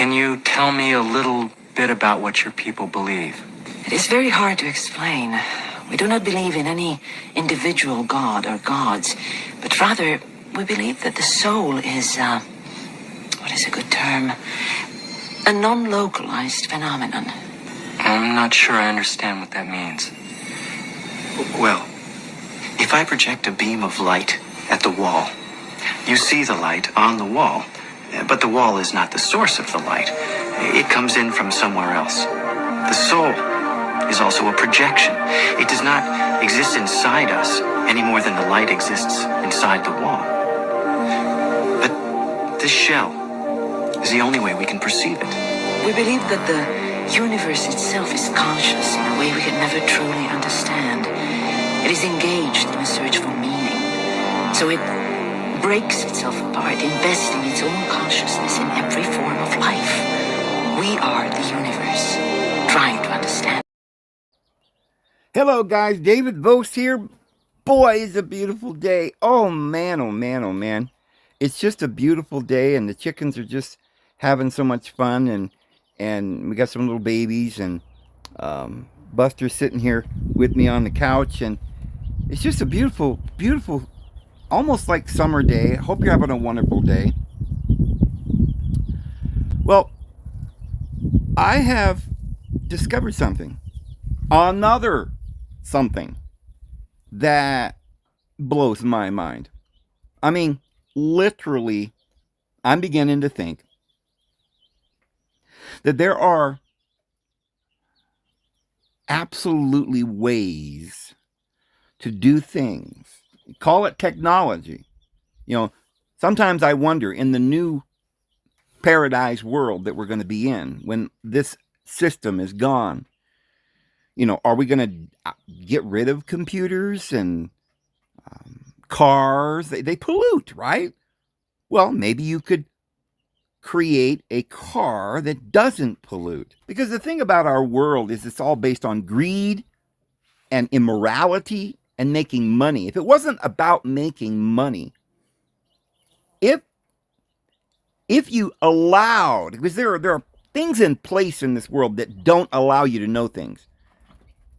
Can you tell me a little bit about what your people believe? It is very hard to explain. We do not believe in any individual god or gods, but rather we believe that the soul is, what is a good term? A non-localized phenomenon. I'm not sure I understand what that means. Well, if I project a beam of light at the wall, you see the light on the wall, but the wall is not the source of the light. It comes in from somewhere else. The soul is also a projection. It does not exist inside us any more than the light exists inside the wall. But this shell is the only way we can perceive it. We believe that the universe itself is conscious in a way we can never truly understand. It is engaged in a search for meaning. So it breaks itself apart, investing its own consciousness in every form of life. We are the universe, trying to understand. Hello guys, David Vos here. Boy, it's a beautiful day. Oh man, oh man, oh man. It's just a beautiful day and the chickens are just having so much fun and we got some little babies and Buster's sitting here with me on the couch and it's just a beautiful, beautiful, almost like summer day. I hope you're having a wonderful day. Well, I have discovered something. Another something that blows my mind. I mean, literally, I'm beginning to think that there are absolutely ways to do things. Call it technology. You know, sometimes I wonder in the new paradise world that we're going to be in, when this system is gone, you know, are we going to get rid of computers and cars? They pollute, right? Well, maybe you could create a car that doesn't pollute. Because the thing about our world is it's all based on greed and immorality and making money. If it wasn't about making money, if you allowed, because there are things in place in this world that don't allow you to know things.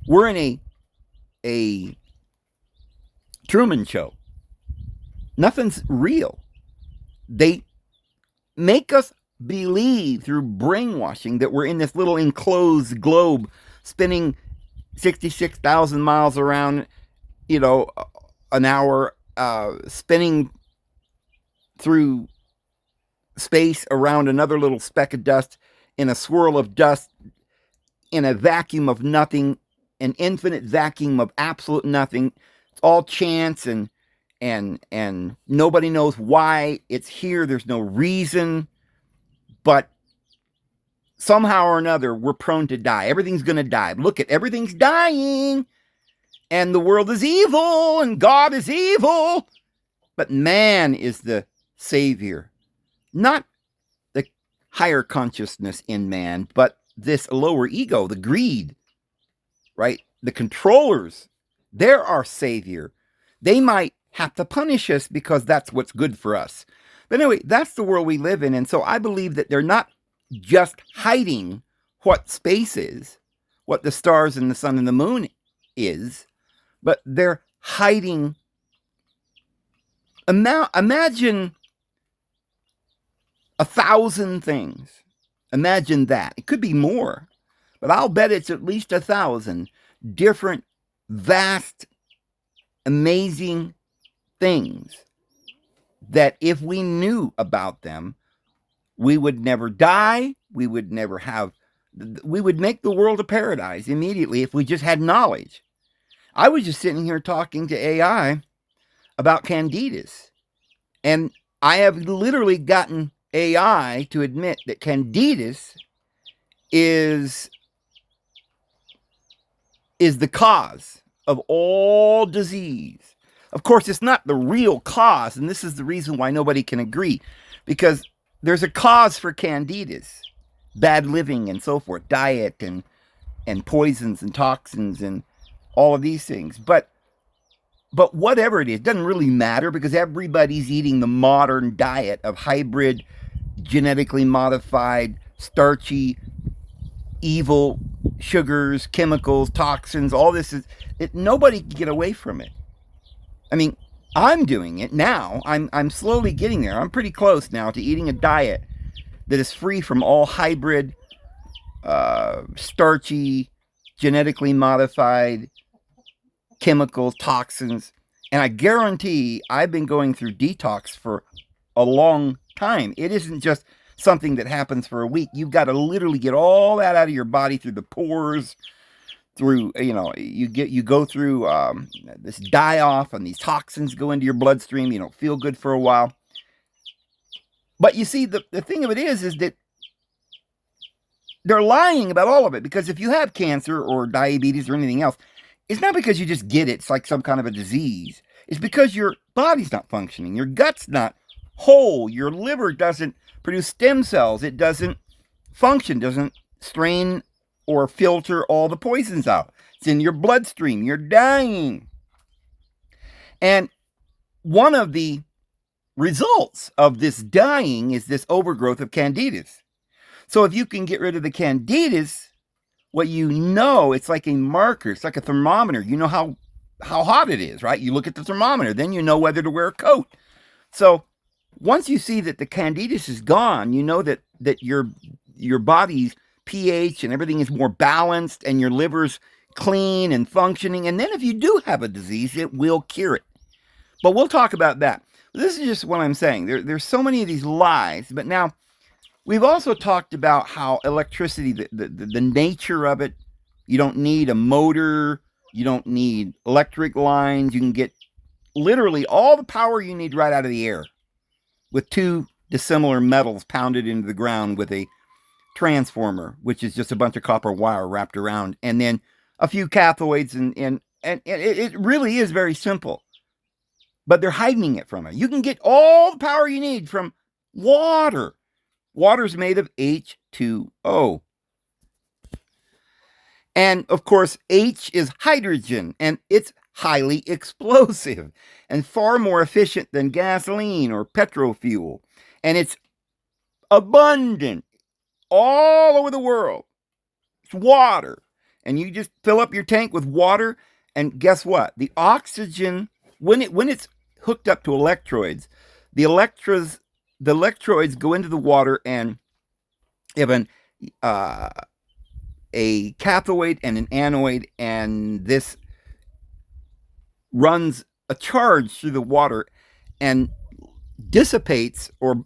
We're in a Truman Show. Nothing's real. They make us believe through brainwashing that we're in this little enclosed globe spinning 66,000 miles around, you know, an hour, spinning through space around another little speck of dust in a swirl of dust in a vacuum of nothing, an infinite vacuum of absolute nothing. It's all chance and nobody knows why it's here. There's no reason, but somehow or another we're prone to die. Everything's going to die. Look at everything's dying and the world is evil and God is evil, but man is the savior. Not the higher consciousness in man, but this lower ego, the greed, right? The controllers, they're our savior. They might have to punish us because that's what's good for us. But anyway, that's the world we live in. And so I believe that they're not just hiding what space is, what the stars and the sun and the moon is, but they're hiding. Imagine 1,000 things. Imagine that. It could be more, but I'll bet it's at least 1,000 different, vast, amazing things that if we knew about them, we would never die. We would make the world a paradise immediately if we just had knowledge. I was just sitting here talking to AI about candidas, and I have literally gotten AI to admit that candidas is the cause of all disease. Of course, it's not the real cause, and this is the reason why nobody can agree, because there's a cause for candidas, bad living and so forth, diet and poisons and toxins and all of these things. But whatever it is, doesn't really matter because everybody's eating the modern diet of hybrid, genetically modified, starchy, evil sugars, chemicals, toxins, all this nobody can get away from it. I mean, I'm doing it now. I'm slowly getting there. I'm pretty close now to eating a diet that is free from all hybrid, starchy, genetically modified chemicals, toxins. And I guarantee I've been going through detox for a long time. It isn't just something that happens for a week. You've got to literally get all that out of your body through the pores, through, you go through this die off, and these toxins go into your bloodstream. You don't feel good for a while. But you see, the thing of it is that they're lying about all of it, because if you have cancer or diabetes or anything else, it's not because you just get it. It's like some kind of a disease. It's because your body's not functioning. Your gut's not whole. Your liver doesn't produce stem cells. It doesn't function, doesn't strain or filter all the poisons out. It's in your bloodstream. You're dying. And one of the results of this dying is this overgrowth of candidas. So if you can get rid of the candidas, what it's like a marker. It's like a thermometer. You know how hot it is, right? You look at the thermometer, then you know whether to wear a coat. So once you see that the candidas is gone, you know that your body's pH and everything is more balanced, and your liver's clean and functioning. And then if you do have a disease, it will cure it. But we'll talk about that. This is just what I'm saying. There's so many of these lies. But now, we've also talked about how electricity, the nature of it, you don't need a motor, you don't need electric lines. You can get literally all the power you need right out of the air with two dissimilar metals pounded into the ground with a transformer, which is just a bunch of copper wire wrapped around, and then a few cathodes, and it really is very simple. But they're hiding it from it. You can get all the power you need from water. Water's made of H2O. And of course, H is hydrogen, and it's highly explosive and far more efficient than gasoline or petrol fuel. And it's abundant all over the world. It's water. And you just fill up your tank with water, and guess what? The oxygen, when it's hooked up to electrodes, the electrodes go into the water, and you have a cathode and an anode, and this runs a charge through the water and dissipates or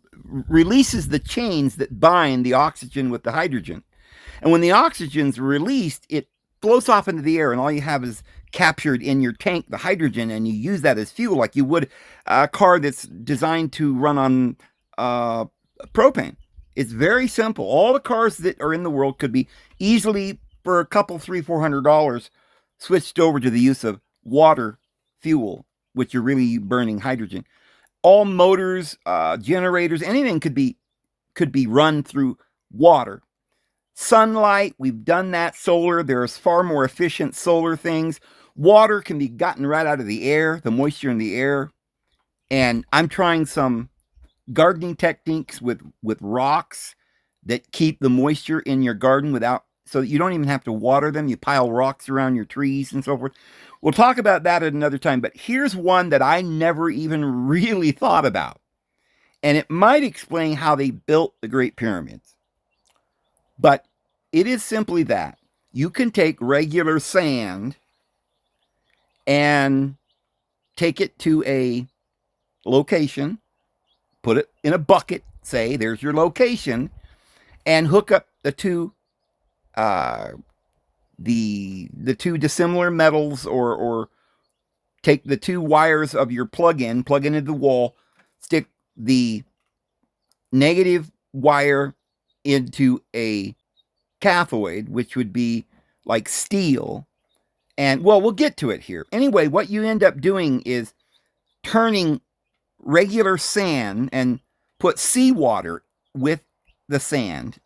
releases the chains that bind the oxygen with the hydrogen. And when the oxygen's released, it floats off into the air, and all you have is captured in your tank the hydrogen, and you use that as fuel like you would a car that's designed to run on propane. It's very simple. All the cars that are in the world could be easily, for a couple, $300-$400, switched over to the use of water fuel, which you're really burning hydrogen. All motors, generators, anything could be run through water. Sunlight, we've done that. Solar, there's far more efficient solar things. Water can be gotten right out of the air, the moisture in the air. And I'm trying some gardening techniques with rocks that keep the moisture in your garden so that you don't even have to water them. You pile rocks around your trees and so forth. We'll talk about that at another time, but here's one that I never even really thought about. And it might explain how they built the Great Pyramids. But it is simply that. You can take regular sand and take it to a location, put it in a bucket, say, there's your location, and hook up the two dissimilar metals, or take the two wires of your plug into the wall, stick the negative wire into a cathode, which would be like steel. And, well, we'll get to it here. Anyway, what you end up doing is turning regular sand and put seawater with the sand,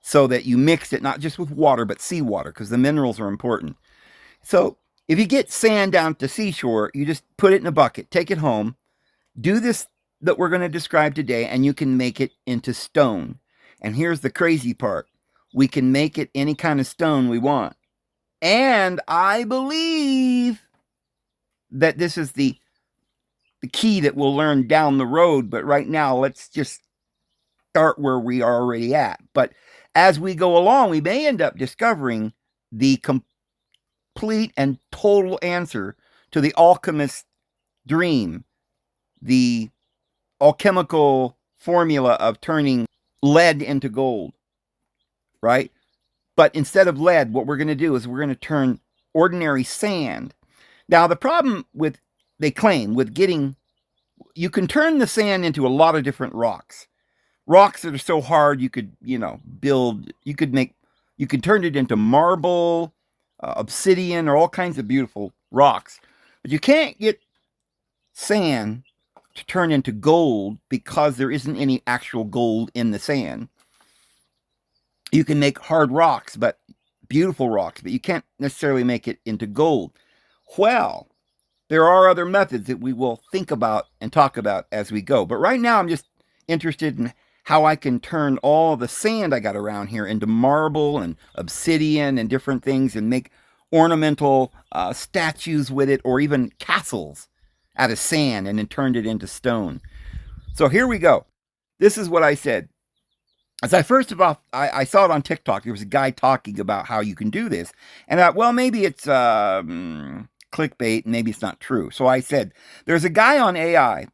so that you mix it not just with water, but seawater, because the minerals are important. So if you get sand down to seashore, you just put it in a bucket, take it home, do this that we're going to describe today, and you can make it into stone. And here's the crazy part. We can make it any kind of stone we want. And I believe that this is the key that we'll learn down the road. But right now, let's just start where we are already at. But as we go along, we may end up discovering the complete and total answer to the alchemist's dream, the alchemical formula of turning lead into gold, right? But instead of lead, what we're going to do is we're going to turn ordinary sand. Now, the problem with, they claim, with getting, you can turn the sand into a lot of different rocks. Rocks that are so hard you could, build, you could turn it into marble, obsidian, or all kinds of beautiful rocks. But you can't get sand to turn into gold because there isn't any actual gold in the sand. You can make hard rocks, but beautiful rocks, but you can't necessarily make it into gold. Well, there are other methods that we will think about and talk about as we go. But right now, I'm just interested in how I can turn all the sand I got around here into marble and obsidian and different things and make ornamental statues with it, or even castles out of sand and then turned it into stone. So here we go. This is what I said. As I first of all, I saw it on TikTok. There was a guy talking about how you can do this. And I thought, well, maybe it's clickbait, and maybe it's not true. So I said, there's a guy on AI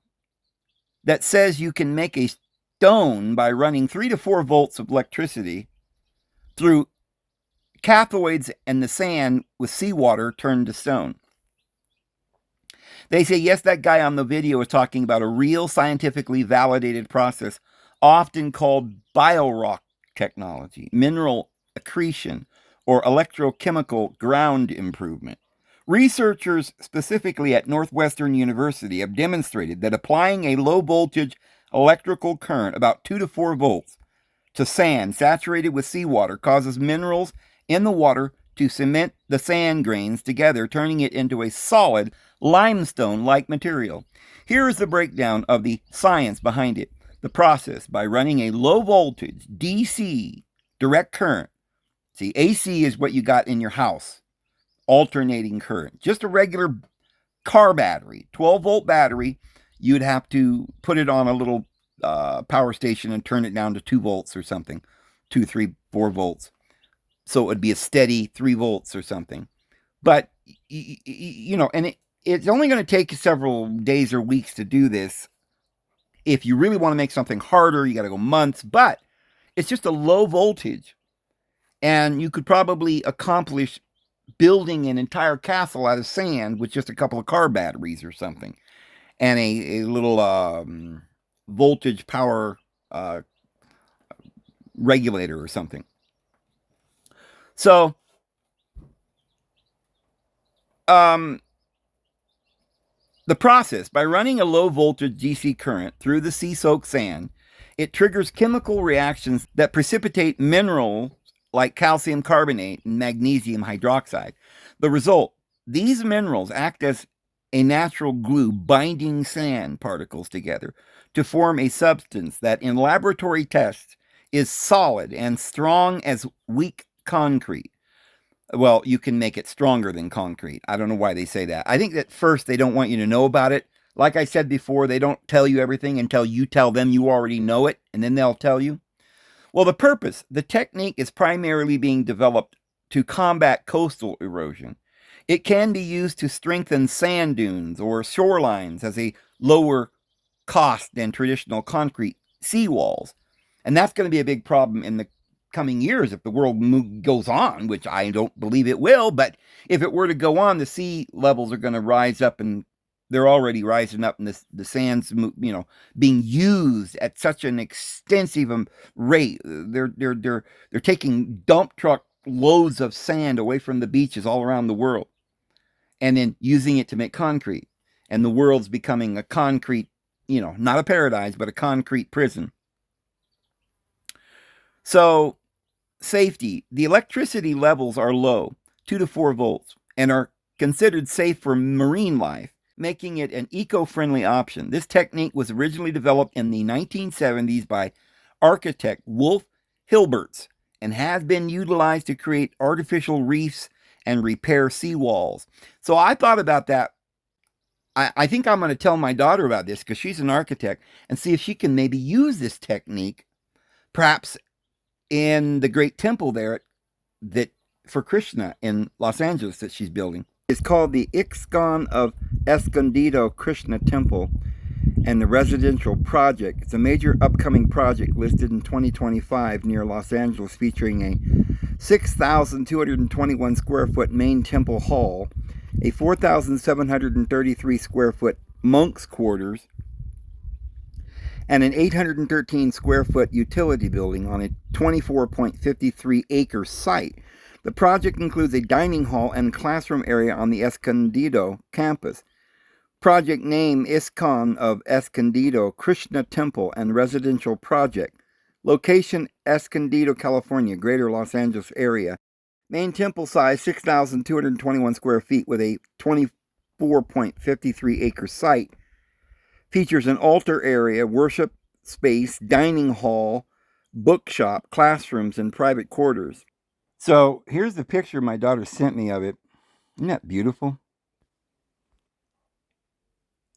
that says you can make a stone by running 3 to 4 volts of electricity through cathoids and the sand with seawater turned to stone. They say, yes, that guy on the video is talking about a real scientifically validated process, often called Biorock technology, mineral accretion, or electrochemical ground improvement. Researchers, specifically at Northwestern University, have demonstrated that applying a low voltage electrical current, about 2 to 4 volts, to sand saturated with seawater causes minerals in the water to cement the sand grains together, turning it into a solid limestone-like material. Here is the breakdown of the science behind it. The process: by running a low voltage DC direct current. See, AC is what you got in your house. Alternating current. Just a regular car battery, 12-volt battery. You'd have to put it on a little power station and turn it down to 2 volts or something. 2, 3, 4 volts. So it would be a steady 3 volts or something. But, and it's only going to take several days or weeks to do this. If you really want to make something harder, you got to go months. But it's just a low voltage. And you could probably accomplish building an entire castle out of sand with just a couple of car batteries or something. And a little voltage power regulator or something. So, the process: by running a low voltage DC current through the sea-soaked sand, it triggers chemical reactions that precipitate minerals like calcium carbonate and magnesium hydroxide. The result: these minerals act as a natural glue, binding sand particles together to form a substance that in laboratory tests is solid and strong as weak concrete. Well, you can make it stronger than concrete. I don't know why they say that. I think that first they don't want you to know about it. Like I said before, they don't tell you everything until you tell them you already know it, and then they'll tell you. Well, the purpose: the technique is primarily being developed to combat coastal erosion. It can be used to strengthen sand dunes or shorelines as a lower cost than traditional concrete seawalls. And that's going to be a big problem in the coming years if the world goes on, which I don't believe it will. But if it were to go on, the sea levels are going to rise up, and they're already rising up, and the sands, being used at such an extensive rate. They're taking dump truck loads of sand away from the beaches all around the world, and then using it to make concrete. And the world's becoming a concrete, not a paradise, but a concrete prison. So, safety: the electricity levels are low, 2 to 4 volts, and are considered safe for marine life, making it an eco-friendly option. This technique was originally developed in the 1970s by architect Wolf Hilberts and has been utilized to create artificial reefs and repair seawalls. So I thought about that. I think I'm going to tell my daughter about this because she's an architect and see if she can maybe use this technique, perhaps in the great temple there that for Krishna in Los Angeles that she's building. It's called the ISKCON of Escondido Krishna Temple and the residential project. It's a major upcoming project listed in 2025 near Los Angeles, featuring a 6,221 square foot main temple hall, a 4,733 square foot monk's quarters, and an 813 square foot utility building on a 24.53 acre site. The project includes a dining hall and classroom area on the Escondido campus. Project name ISKCON of Escondido Krishna Temple and Residential Project. Location Escondido, California, Greater Los Angeles area. Main temple size 6,221 square feet with a 24.53 acre site. Features an altar area, worship space, dining hall, bookshop, classrooms, and private quarters. So here's the picture my daughter sent me of it. Isn't that beautiful?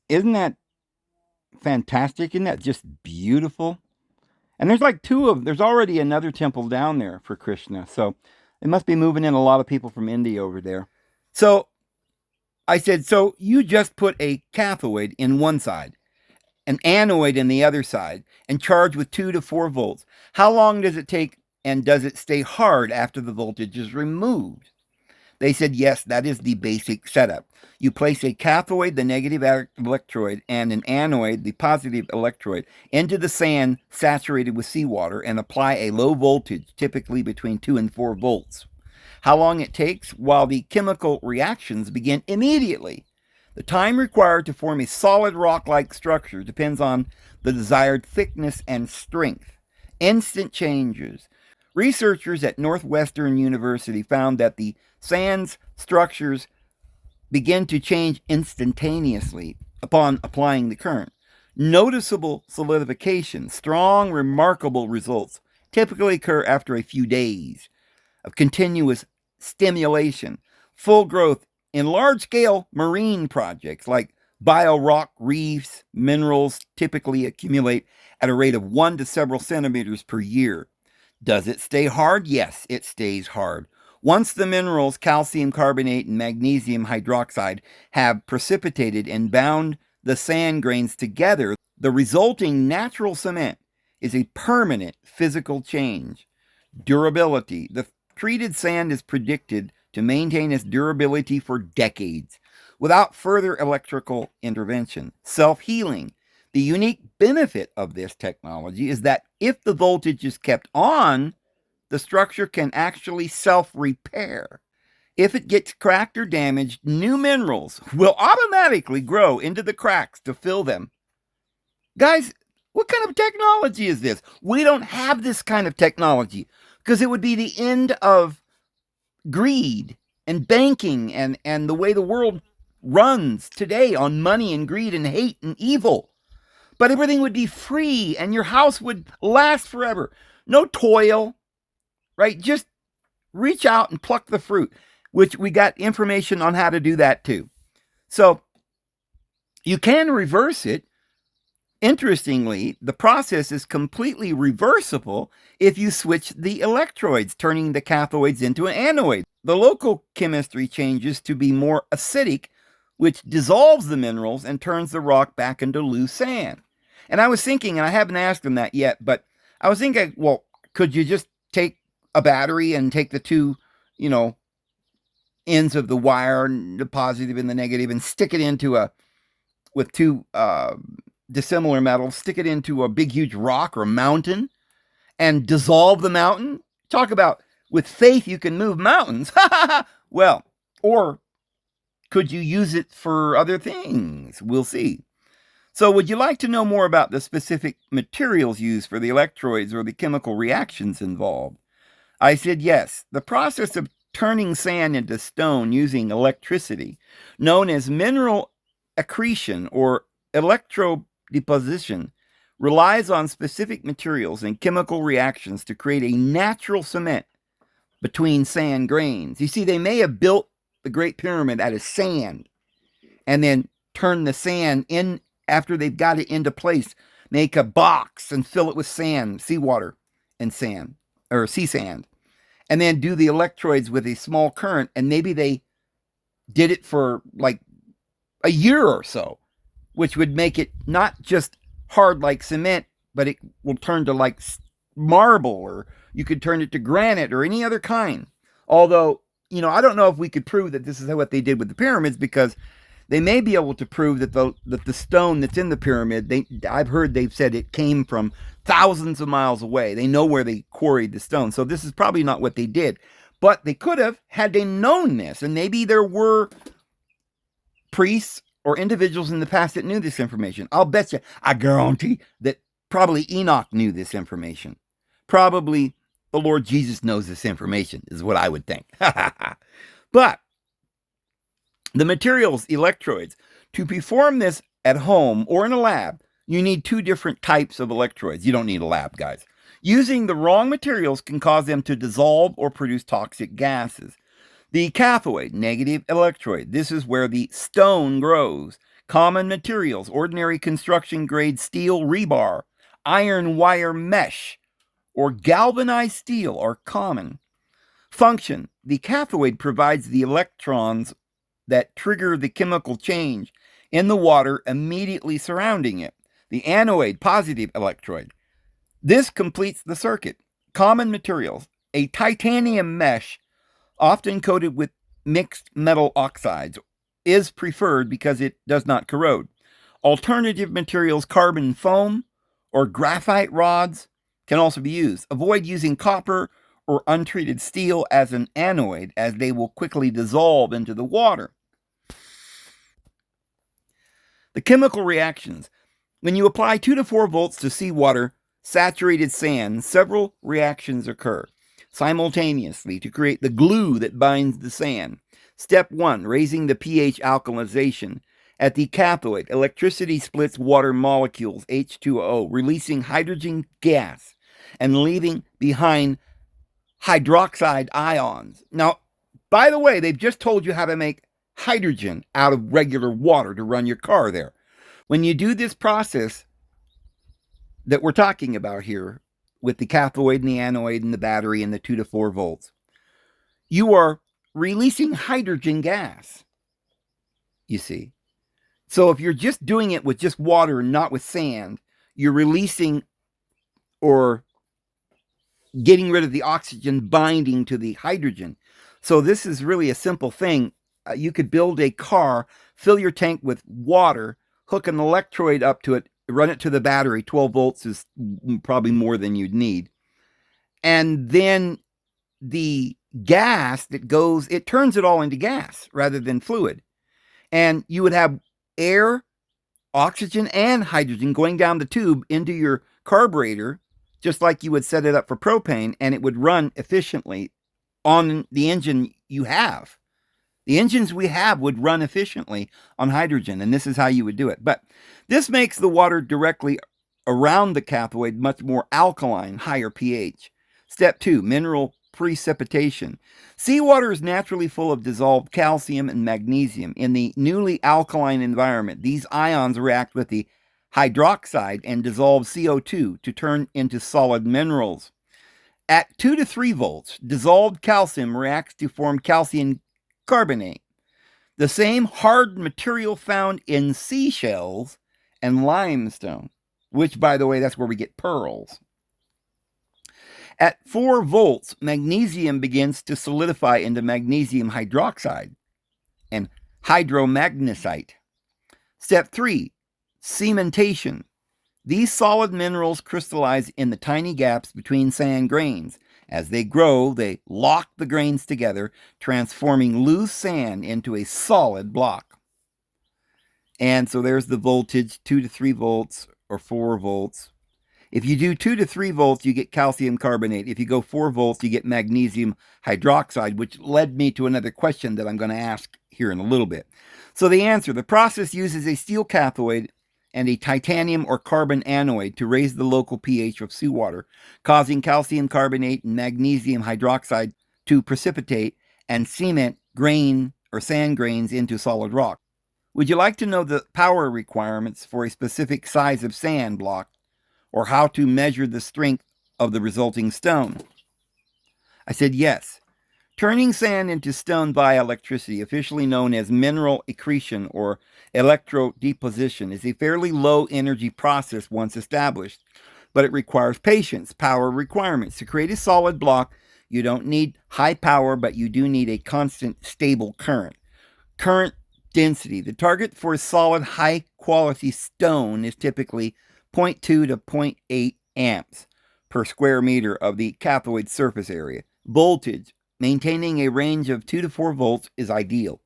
Isn't that fantastic? Isn't that just beautiful? And there's like there's already another temple down there for Krishna. So they must be moving in a lot of people from India over there. So I said, so you just put a cathode in one side, an anoid in the other side, and charge with 2 to 4 volts. How long does it take, and does it stay hard after the voltage is removed? They said, yes, that is the basic setup. You place a cathode, the negative electrode, and an anoid, the positive electrode, into the sand saturated with seawater and apply a low voltage, typically between 2 and 4 volts. How long it takes? While the chemical reactions begin immediately. The time required to form a solid rock-like structure depends on the desired thickness and strength. Instant changes. Researchers at Northwestern University found that the sand's structures begin to change instantaneously upon applying the current. Noticeable solidification, strong, remarkable results typically occur after a few days of continuous stimulation. Full growth in large-scale marine projects like Biorock reefs, minerals typically accumulate at a rate of 1 to several centimeters per year. Does it stay hard? Yes, it stays hard. Once the minerals, calcium carbonate and magnesium hydroxide, have precipitated and bound the sand grains together, the resulting natural cement is a permanent physical change. Durability. The treated sand is predicted to maintain its durability for decades without further electrical intervention. Self-healing. The unique benefit of this technology is that if the voltage is kept on, the structure can actually self-repair. If it gets cracked or damaged, new minerals will automatically grow into the cracks to fill them. Guys, what kind of technology is this? We don't have this kind of technology because it would be the end of greed and banking and the way the world runs today on money and greed and hate and evil. But everything would be free and your house would last forever. No toil, right? Just reach out and pluck the fruit, which we got information on how to do that too. So you can reverse it. Interestingly, the process is completely reversible if you switch the electrodes, turning the cathodes into an anoid. The local chemistry changes to be more acidic, which dissolves the minerals and turns the rock back into loose sand. And I was thinking, and I haven't asked them that yet, but I was thinking, well, could you just take a battery and take the two, ends of the wire, the positive and the negative, and stick it into with two dissimilar metals, stick it into a big, huge rock or mountain and dissolve the mountain? Talk about with faith you can move mountains. Well, or could you use it for other things? We'll see. So would you like to know more about the specific materials used for the electrodes or the chemical reactions involved? I said yes. The process of turning sand into stone using electricity, known as mineral accretion or electrodeposition, relies on specific materials and chemical reactions to create a natural cement between sand grains. You see, they may have built the Great Pyramid out of sand and then turn the sand in after they've got it into place, make a box and fill it with sand, seawater and sand, or sea sand, and then do the electrodes with a small current. And maybe they did it for like a year or so, which would make it not just hard like cement, but it will turn to like marble, or you could turn it to granite or any other kind. Although, I don't know if we could prove that this is what they did with the pyramids, because they may be able to prove that the stone that's in the pyramid, I've heard they've said it came from thousands of miles away. They know where they quarried the stone. So this is probably not what they did. But they could have, had they known this. And maybe there were priests or individuals in the past that knew this information. I'll bet you, I guarantee that probably Enoch knew this information. Probably the Lord Jesus knows this information, is what I would think. But the materials, electrodes, to perform this at home or in a lab, you need two different types of electrodes. You don't need a lab, guys. Using the wrong materials can cause them to dissolve or produce toxic gases. The cathode, negative electrode, this is where the stone grows. Common materials, ordinary construction grade steel rebar, iron wire mesh, or galvanized steel are common. Function, the cathode provides the electrons that trigger the chemical change in the water immediately surrounding it. The anode, positive electrode. This completes the circuit. Common materials, a titanium mesh, often coated with mixed metal oxides, is preferred because it does not corrode. Alternative materials, carbon foam or graphite rods, can also be used. Avoid using copper or untreated steel as an anode, as they will quickly dissolve into the water. The chemical reactions. When you apply 2 to 4 volts to seawater, saturated sand, several reactions occur simultaneously to create the glue that binds the sand. Step 1, raising the pH alkalization. At the cathode, electricity splits water molecules, H2O, releasing hydrogen gas and leaving behind hydroxide ions. Now, by the way, they've just told you how to make hydrogen out of regular water to run your car there. When you do this process that we're talking about here, with the cathode and the anode and the battery and the 2 to 4 volts, you are releasing hydrogen gas, you see. So if you're just doing it with just water and not with sand, you're releasing or getting rid of the oxygen binding to the hydrogen. So this is really a simple thing. You could build a car, fill your tank with water, hook an electrode up to it, run it to the battery. 12 volts is probably more than you'd need. And then the gas that goes, it turns it all into gas rather than fluid. And you would have air, oxygen, and hydrogen going down the tube into your carburetor, just like you would set it up for propane, and it would run efficiently on the engine you have. The engines we have would run efficiently on hydrogen, and this is how you would do it. But this makes the water directly around the cathode much more alkaline, higher pH. Step 2, mineral precipitation. Seawater is naturally full of dissolved calcium and magnesium. In the newly alkaline environment, these ions react with the hydroxide and dissolve CO2 to turn into solid minerals. At 2 to 3 volts, dissolved calcium reacts to form calcium carbonate, the same hard material found in seashells and limestone, which, by the way, that's where we get pearls. At 4 volts, magnesium begins to solidify into magnesium hydroxide and hydromagnesite. Step 3, cementation. These solid minerals crystallize in the tiny gaps between sand grains. As they grow, they lock the grains together, transforming loose sand into a solid block. And so there's the voltage, 2 to 3 volts or 4 volts. If you do 2 to 3 volts, you get calcium carbonate. If you go 4 volts, you get magnesium hydroxide, which led me to another question that I'm going to ask here in a little bit. So the answer, the process uses a steel cathode and a titanium or carbon anoide to raise the local pH of seawater, causing calcium carbonate and magnesium hydroxide to precipitate and cement grain or sand grains into solid rock. Would you like to know the power requirements for a specific size of sand block, or how to measure the strength of the resulting stone? I said yes. Turning sand into stone via electricity, officially known as mineral accretion or electrodeposition, is a fairly low energy process once established, but it requires patience. Power requirements. To create a solid block, you don't need high power, but you do need a constant, stable current. Current density. The target for a solid, high quality stone is typically 0.2 to 0.8 amps per square meter of the cathoid surface area. Voltage. Maintaining a range of 2 to 4 volts is ideal.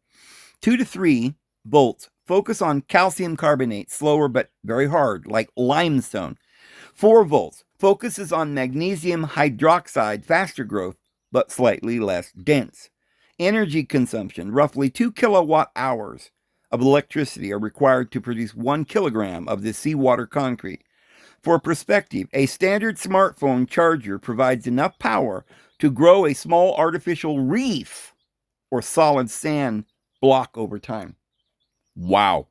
2 to 3 volts. Focus on calcium carbonate, slower but very hard, like limestone. 4 volts. Focuses on magnesium hydroxide, faster growth, but slightly less dense. Energy consumption. Roughly 2 kilowatt hours of electricity are required to produce 1 kilogram of this seawater concrete. For perspective, a standard smartphone charger provides enough power to grow a small artificial reef or solid sand block over time. Wow.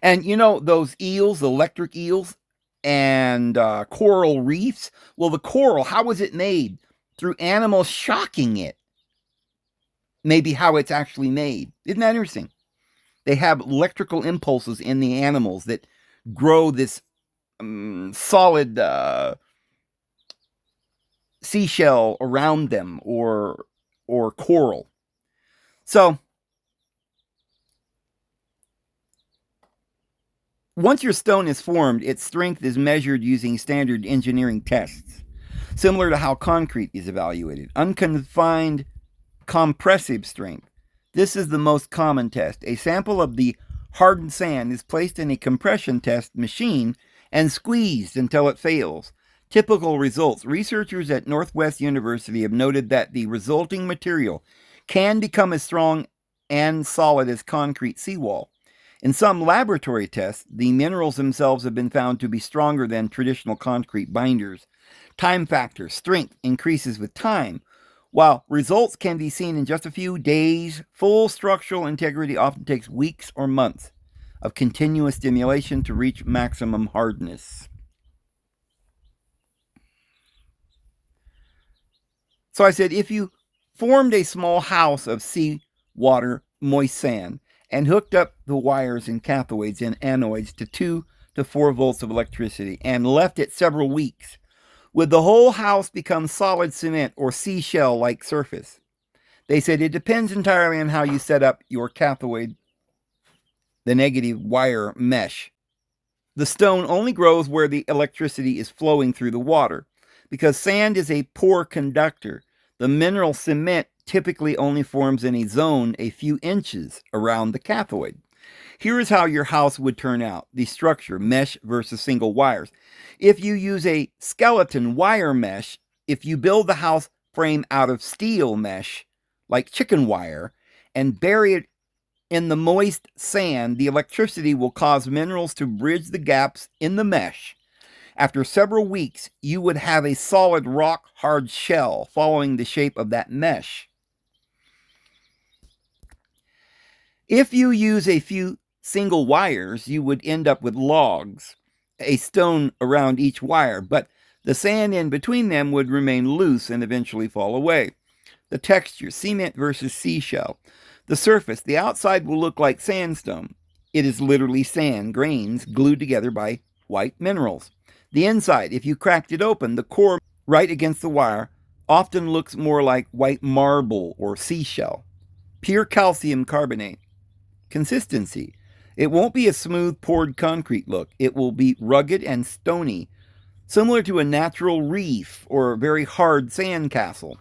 And you know those eels, electric eels, and coral reefs? Well, the coral, how was it made? Through animals shocking it. Maybe how it's actually made. Isn't that interesting? They have electrical impulses in the animals that grow this solid seashell around them, or coral. So once your stone is formed, its strength is measured using standard engineering tests, similar to how concrete is evaluated. Unconfined compressive strength. This is the most common test. A sample of the hardened sand is placed in a compression test machine and squeezed until it fails. Typical results. Researchers at Northwest University have noted that the resulting material can become as strong and solid as concrete seawall. In some laboratory tests, the minerals themselves have been found to be stronger than traditional concrete binders. Time factor. Strength increases with time. While results can be seen in just a few days, full structural integrity often takes weeks or months of continuous stimulation to reach maximum hardness. So I said, if you formed a small house of seawater, moist sand, and hooked up the wires and cathoids and anodes to 2 to 4 volts of electricity and left it several weeks, would the whole house become solid cement or seashell-like surface? They said it depends entirely on how you set up your cathoid, the negative wire mesh. The stone only grows where the electricity is flowing through the water. Because sand is a poor conductor, the mineral cement typically only forms in a zone a few inches around the cathoid. Here is how your house would turn out. The structure, mesh versus single wires. If you use a skeleton wire mesh, if you build the house frame out of steel mesh, like chicken wire, and bury it in the moist sand, the electricity will cause minerals to bridge the gaps in the mesh. After several weeks, you would have a solid rock-hard shell following the shape of that mesh. If you use a few single wires, you would end up with logs, a stone around each wire, but the sand in between them would remain loose and eventually fall away. The texture, cement versus seashell. The surface, the outside will look like sandstone. It is literally sand grains glued together by white minerals. The inside, if you cracked it open, the core right against the wire often looks more like white marble or seashell. Pure calcium carbonate. Consistency. It won't be a smooth poured concrete look. It will be rugged and stony, similar to a natural reef or a very hard sand castle.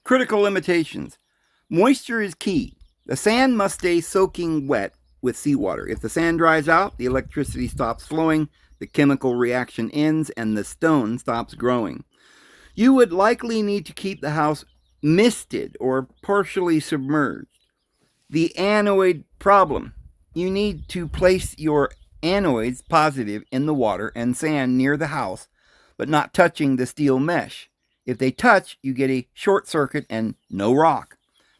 Critical limitations. Moisture is key. The sand must stay soaking wet with seawater. If the sand dries out, the electricity stops flowing, the chemical reaction ends, and the stone stops growing. You would likely need to keep the house misted or partially submerged. The anoid problem. you need to place your anodes positive in the water and sand near the house, but not touching the steel mesh. If they touch, you get a short circuit and no rock.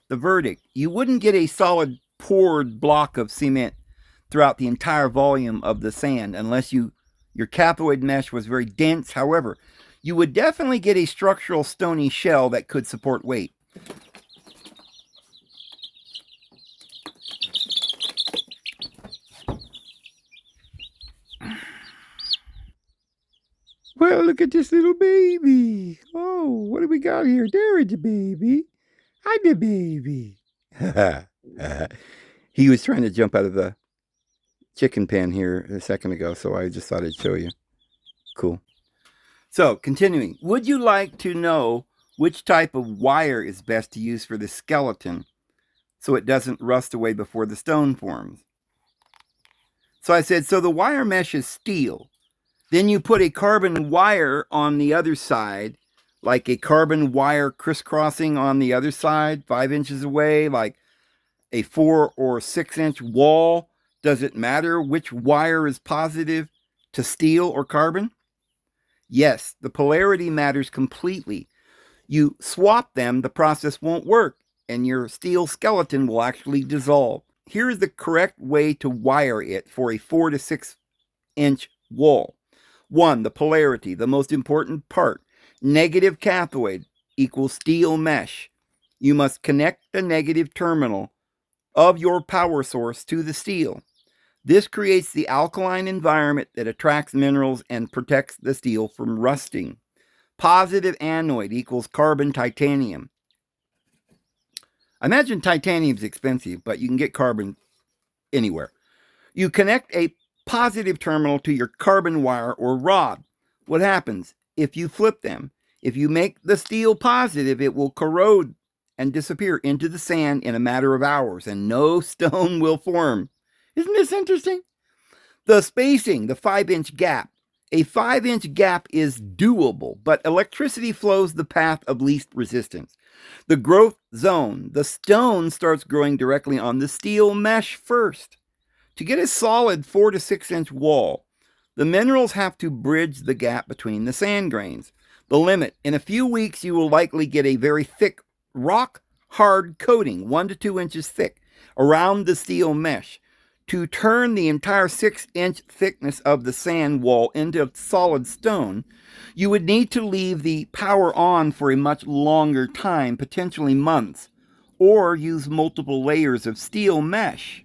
The verdict: you wouldn't get a solid poured block of cement throughout the entire volume of the sand unless your cathode mesh was very dense. However, you would definitely get a structural stony shell that could support weight. Well, look at this little baby. Oh, what do we got here? There is a baby. Hi, the baby. He was trying to jump out of the chicken pen here a second ago, so I just thought I'd show you. Cool. So, continuing. Would you like to know which type of wire is best to use for the skeleton so it doesn't rust away before the stone forms? So I said, so the wire mesh is steel. Then you put a carbon wire on the other side, like a carbon wire crisscrossing on the other side, 5 inches away, like a 4 or 6 inch wall. Does it matter which wire is positive to steel or carbon? Yes, the polarity matters completely. You swap them, the process won't work, and your steel skeleton will actually dissolve. Here is the correct way to wire it for a 4 to 6 inch wall. 1. The polarity, the most important part. Negative cathode equals steel mesh. You must connect the negative terminal of your power source to the steel. This creates the alkaline environment that attracts minerals and protects the steel from rusting. Positive anode equals carbon titanium. I imagine titanium is expensive, but you can get carbon anywhere. You connect a positive terminal to your carbon wire or rod. What happens if you flip them? If you make the steel positive, it will corrode and disappear into the sand in a matter of hours, and no stone will form. Isn't this interesting? The spacing, the 5-inch gap. A 5-inch gap is doable, but electricity flows the path of least resistance. The growth zone, the stone starts growing directly on the steel mesh first. To get a solid 4 to 6 inch wall, the minerals have to bridge the gap between the sand grains. The limit: in a few weeks, you will likely get a very thick, rock-hard coating, 1 to 2 inches thick, around the steel mesh. To turn the entire 6-inch thickness of the sand wall into solid stone, you would need to leave the power on for a much longer time, potentially months, or use multiple layers of steel mesh.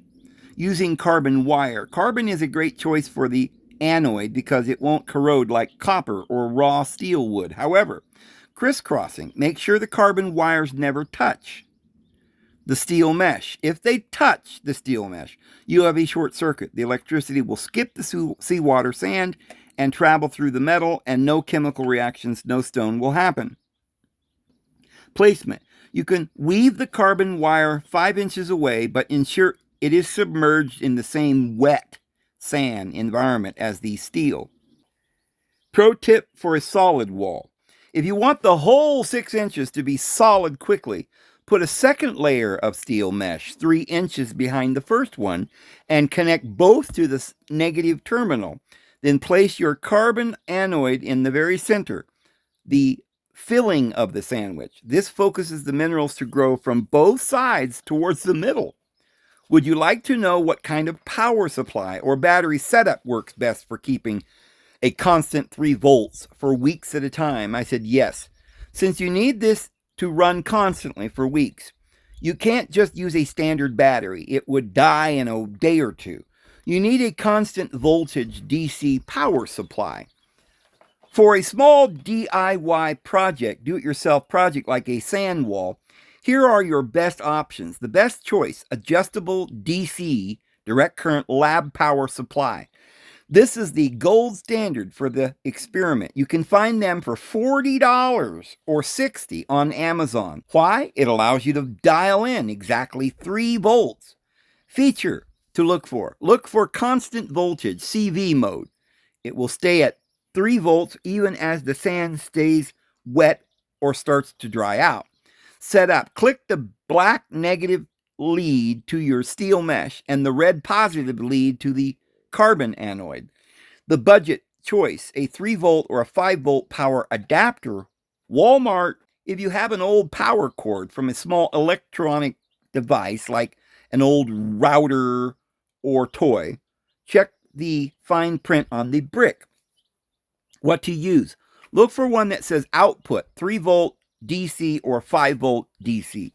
Using carbon wire. Carbon is a great choice for the anode because it won't corrode like copper or raw steel would. However, crisscrossing. Make sure the carbon wires never touch the steel mesh. If they touch the steel mesh, you have a short circuit. The electricity will skip the seawater sand and travel through the metal, and no chemical reactions, no stone will happen. Placement. You can weave the carbon wire 5 inches away, but ensure it is submerged in the same wet sand environment as the steel. Pro tip for a solid wall. If you want the whole 6 inches to be solid quickly, put a second layer of steel mesh 3 inches behind the first one and connect both to the negative terminal. Then place your carbon anode in the very center, the filling of the sandwich. This focuses the minerals to grow from both sides towards the middle. Would you like to know what kind of power supply or battery setup works best for keeping a constant 3 volts for weeks at a time? I said yes. Since you need this to run constantly for weeks, you can't just use a standard battery. It would die in a day or two. You need a constant voltage DC power supply. For a small DIY project, do-it-yourself project like a sand wall, here are your best options. The best choice: adjustable DC, direct current lab power supply. This is the gold standard for the experiment. You can find them for $40 or $60 on Amazon. Why? It allows you to dial in exactly 3 volts. Feature to look for: look for constant voltage, CV mode. It will stay at 3 volts even as the sand stays wet or starts to dry out. Set up. Click the black negative lead to your steel mesh, and the red positive lead to the carbon anode. The budget choice, a 3-volt or a 5-volt power adapter. Walmart, if you have an old power cord from a small electronic device like an old router or toy, check the fine print on the brick. What to use? Look for one that says output 3-volt DC or 5-volt DC.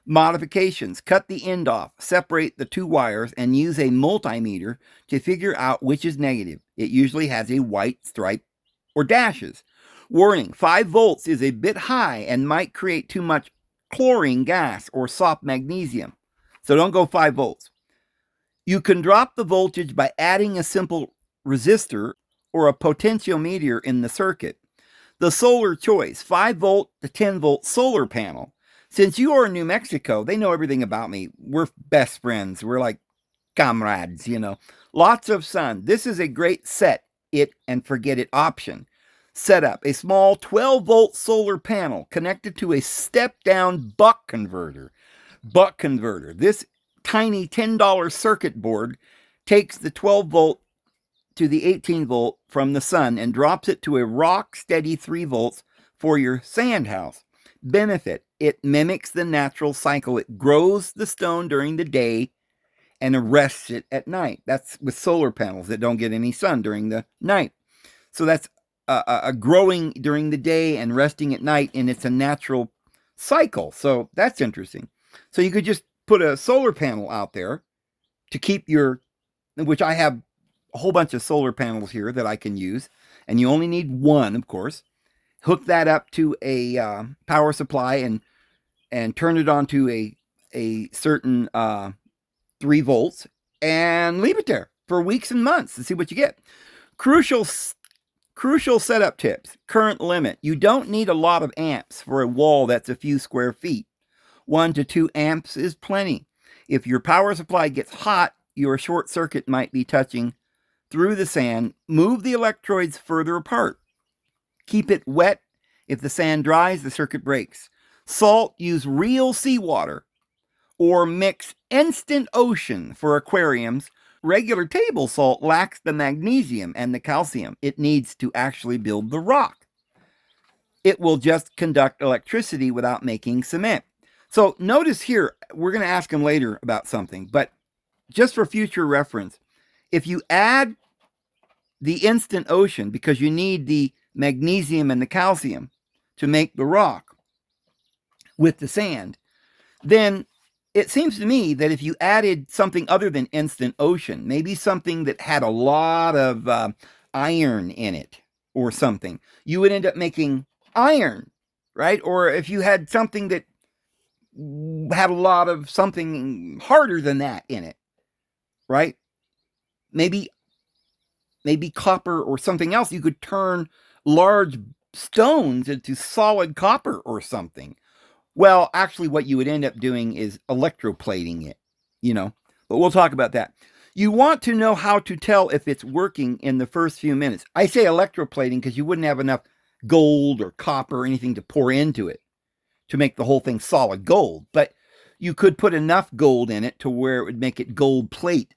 Modifications: cut the end off, separate the two wires, and use a multimeter to figure out which is negative. It usually has a white stripe or dashes. Warning: 5 volts is a bit high and might create too much chlorine gas or soft magnesium. So don't go 5 volts. You can drop the voltage by adding a simple resistor or a potentiometer in the circuit. The solar choice: 5-volt to 10-volt solar panel. Since you are in New Mexico, they know everything about me. We're best friends. We're like comrades, you know. Lots of sun. This is a great set it and forget it option. Setup: a small 12-volt solar panel connected to a step-down buck converter. Buck converter. This tiny $10 circuit board takes the 12-volt to the 18-volt from the sun and drops it to a rock steady 3 volts for your sand house. Benefit: it mimics the natural cycle. It grows the stone during the day and arrests it at night. That's with solar panels that don't get any sun during the night. So that's a growing during the day and resting at night, and it's a natural cycle. So that's interesting. So you could just put a solar panel out there to keep your, which I have a whole bunch of solar panels here that I can use, and you only need one, of course. Hook that up to a power supply and turn it on to a certain 3 volts and leave it there for weeks and months to see what you get. Crucial setup tips. Current limit: you don't need a lot of amps for a wall that's a few square feet. 1 to 2 amps is plenty. If your power supply gets hot, your short circuit might be touching through the sand. Move the electrodes further apart. Keep it wet. If the sand dries, the circuit breaks. Salt: use real seawater or mix instant ocean for aquariums. Regular table salt lacks the magnesium and the calcium it needs to actually build the rock. It will just conduct electricity without making cement. So notice here, we're going to ask him later about something, but just for future reference, if you add the instant ocean, because you need the magnesium and the calcium to make the rock with the sand, then it seems to me that if you added something other than instant ocean, maybe something that had a lot of iron in it or something, you would end up making iron, right? Or if you had something that had a lot of something harder than that in it, right? Maybe copper or something else, you could turn large stones into solid copper or something. Well, actually, what you would end up doing is electroplating it, you know, but we'll talk about that. You want to know how to tell if it's working in the first few minutes. I say electroplating because you wouldn't have enough gold or copper or anything to pour into it to make the whole thing solid gold, but you could put enough gold in it to where it would make it gold plate.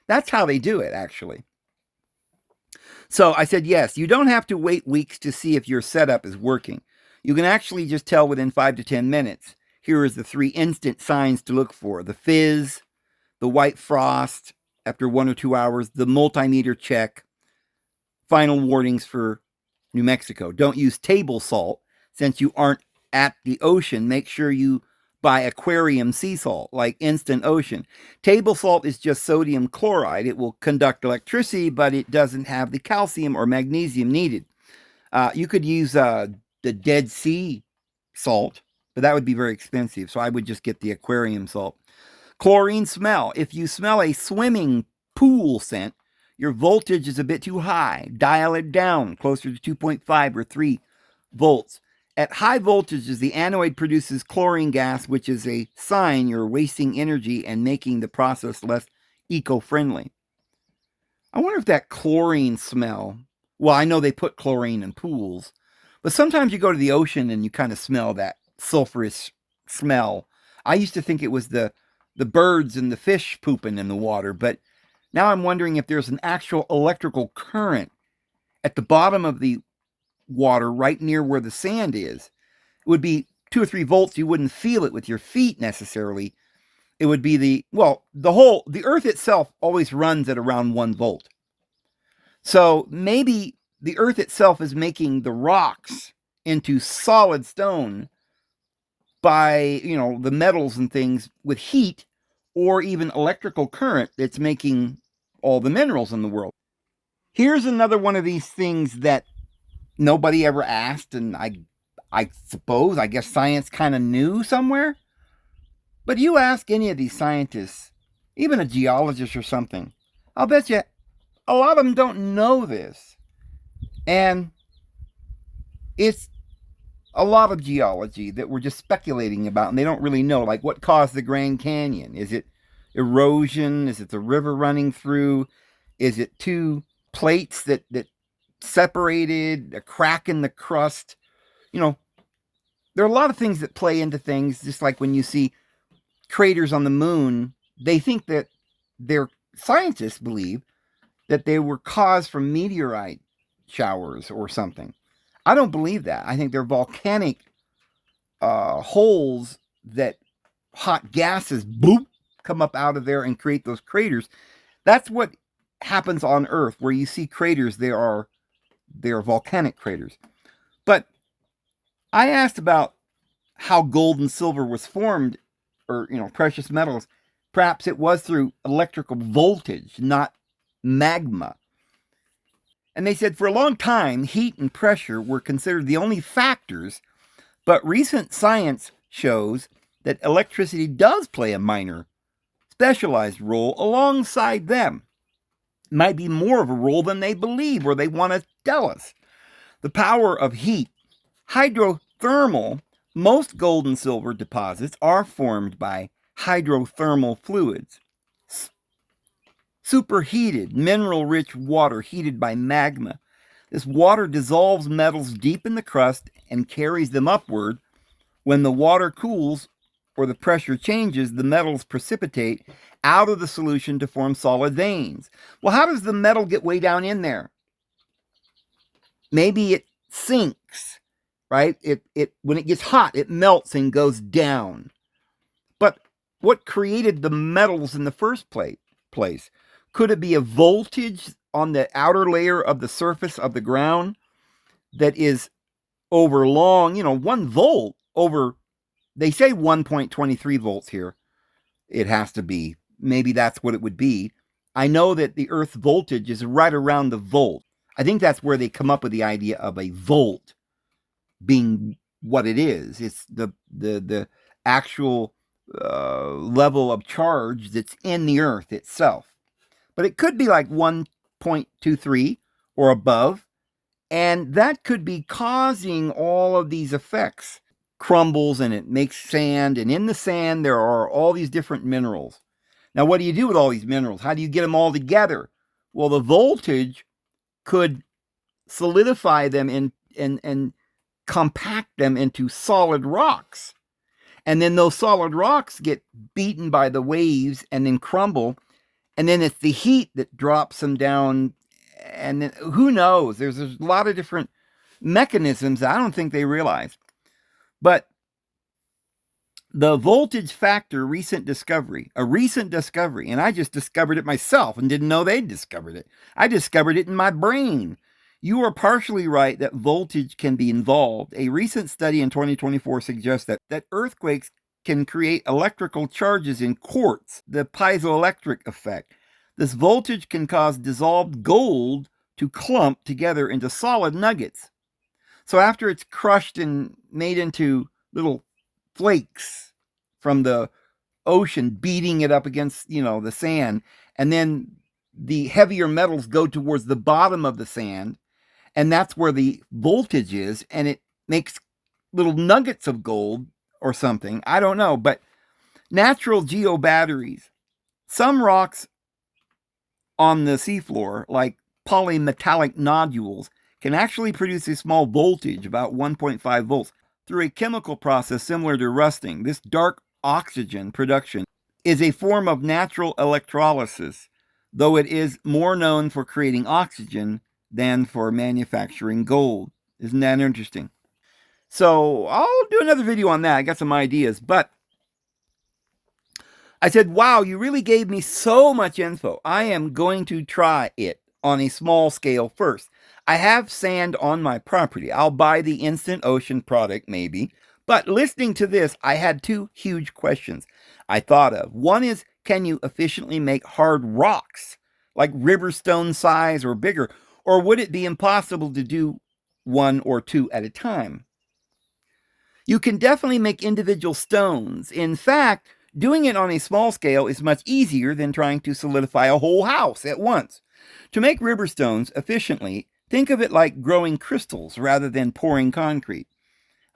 That's how they do it, actually. So I said, yes, you don't have to wait weeks to see if your setup is working. You can actually just tell within 5 to 10 minutes. Here is the 3 instant signs to look for: the fizz, the white frost after 1 or 2 hours, the multimeter check. Final warnings for New Mexico: don't use table salt since you aren't at the ocean. Make sure you buy aquarium sea salt like instant ocean. Table salt is just sodium chloride. It will conduct electricity, but it doesn't have the calcium or magnesium needed. You could use the Dead Sea salt, but that would be very expensive, so I would just get the aquarium salt. Chlorine smell: if you smell a swimming pool scent, your voltage is a bit too high. Dial it down closer to 2.5 or 3 volts. At high voltages, the anode produces chlorine gas, which is a sign you're wasting energy and making the process less eco-friendly. I wonder if that chlorine smell, well, I know they put chlorine in pools, but sometimes you go to the ocean and you kind of smell that sulfurous smell. I used to think it was the the birds and the fish pooping in the water. But now I'm wondering if there's an actual electrical current at the bottom of the water right near where the sand is. It would be 2 or 3 volts. You wouldn't feel it with your feet necessarily. It would be the earth itself always runs at around 1 volt. So maybe the earth itself is making the rocks into solid stone by, the metals and things with heat or even electrical current that's making all the minerals in the world. Here's another one of these things that nobody ever asked, and I guess science kind of knew somewhere. But you ask any of these scientists, even a geologist or something, I'll bet you a lot of them don't know this. And it's a lot of geology that we're just speculating about, and they don't really know, like what caused the Grand Canyon. Is it erosion? Is it the river running through? Is it two plates that separated, a crack in the crust? There are a lot of things that play into things, just like when you see craters on the moon. They think that their scientists believe that they were caused from meteorite showers or something. I don't believe that. I think they're volcanic holes that hot gases boop come up out of there and create those craters. That's what happens on Earth, where you see craters. They are volcanic craters. But I asked about how gold and silver was formed, or precious metals. Perhaps it was through electrical voltage, not magma. And they said for a long time, heat and pressure were considered the only factors, but recent science shows that electricity does play a minor, specialized role alongside them. It might be more of a role than they believe or they want to tell us. The power of heat. Hydrothermal. Most gold and silver deposits are formed by hydrothermal fluids. Superheated, mineral-rich water heated by magma. This water dissolves metals deep in the crust and carries them upward. When the water cools or the pressure changes, the metals precipitate out of the solution to form solid veins. Well, how does the metal get way down in there? Maybe it sinks, right? It when it gets hot, it melts and goes down. But what created the metals in the first place? Could it be a voltage on the outer layer of the surface of the ground that is over long, 1 volt over, they say 1.23 volts here. It has to be. Maybe that's what it would be. I know that the Earth's voltage is right around the volt. I think that's where they come up with the idea of a volt being what it is. It's the actual level of charge that's in the Earth itself. But it could be like 1.23 or above, and that could be causing all of these effects. Crumbles and it makes sand, and in the sand there are all these different minerals. Now, what do you do with all these minerals? How do you get them all together? Well, the voltage could solidify them and compact them into solid rocks. And then those solid rocks get beaten by the waves and then crumble. And then it's the heat that drops them down. And then, who knows? There's a lot of different mechanisms that I don't think they realize. But the voltage factor, a recent discovery, and I just discovered it myself and didn't know they'd discovered it. I discovered it in my brain. You are partially right that voltage can be involved. A recent study in 2024 suggests that earthquakes can create electrical charges in quartz, the piezoelectric effect. This voltage can cause dissolved gold to clump together into solid nuggets. So after it's crushed and made into little flakes from the ocean, beating it up against, the sand, and then the heavier metals go towards the bottom of the sand, and that's where the voltage is, and it makes little nuggets of gold or something. I don't know, but natural geobatteries. Some rocks on the seafloor, like polymetallic nodules, can actually produce a small voltage, about 1.5 volts, through a chemical process similar to rusting. This dark oxygen production is a form of natural electrolysis, though it is more known for creating oxygen than for manufacturing gold. Isn't that interesting? So I'll do another video on that. I got some ideas, but I said, wow, you really gave me so much info. I am going to try it on a small scale first. I have sand on my property. I'll buy the instant ocean product maybe. But listening to this, I had two huge questions I thought of. One is, can you efficiently make hard rocks, like river stone size or bigger? Or would it be impossible to do one or two at a time? You can definitely make individual stones. In fact, doing it on a small scale is much easier than trying to solidify a whole house at once. To make river stones efficiently, think of it like growing crystals rather than pouring concrete.